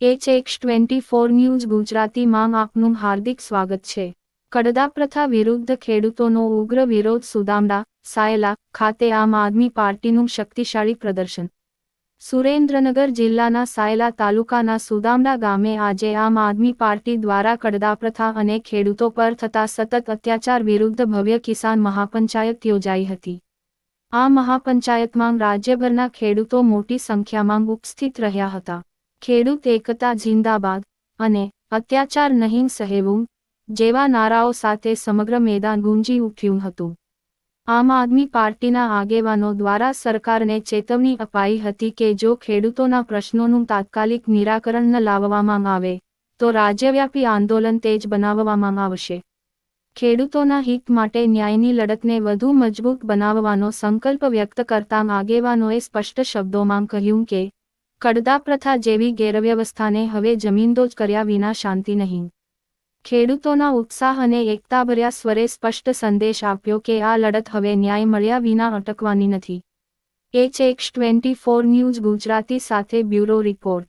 HX24 news ગુજરાતીમાં આપનું હાર્દિક સ્વાગત છે। કડદા પ્રથા વિરુદ્ધ ખેડૂતોનો ઉગ્ર વિરોધ સુદામડા, સાયલા ખાતે આમ આદમી પાર્ટીનું શક્તિશાળી પ્રદર્શન। સુરેન્દ્રનગર જિલ્લાના સાયલા તાલુકાના સુદામડા ગામે આજે આમ આદમી પાર્ટી દ્વારા કડદા પ્રથા અને ખેડૂતો પર થતા સતત અત્યાચાર વિરુદ્ધ ભવ્ય કિસાન મહાપંચાયત યોજાઈ હતી। આ મહાપંચાયતમાં રાજ્યભરના ખેડૂતો મોટી સંખ્યામાં ઉપસ્થિત રહ્યા હતા। ખેડૂત એકતા જિંદાબાદ અને અત્યાચાર નહીં સહેવું જેવા નારાઓ સાથે સમગ્ર મેદાન ગુંજી ઉઠ્યું હતું। આમ આદમી પાર્ટીના આગેવાનો દ્વારા સરકારને ચેતવણી અપાઈ હતી કે જો ખેડૂતોના પ્રશ્નોનું તાત્કાલિક નિરાકરણ ન લાવવામાં આવે તો રાજ્યવ્યાપી આંદોલન તેજ બનાવવામાં આવશે। ખેડૂતોના હિત માટે ન્યાયની લડતને વધુ મજબૂત બનાવવાનો સંકલ્પ વ્યક્ત કરતા આગેવાનોએ સ્પષ્ટ શબ્દોમાં કહ્યું કે કડદા પ્રથા જેવી ગેરવ્યવસ્થાને હવે જમીનદોજ કર્યા વિના શાંતિ નહીં। ખેડૂતોના ઉત્સાહ અને એકતાભર્યા સ્વરે સ્પષ્ટ સંદેશ આપ્યો કે આ લડત હવે ન્યાય મળ્યા વિના અટકવાની નથી। HX24 ન્યૂઝ ગુજરાતી સાથે બ્યુરો રિપોર્ટ।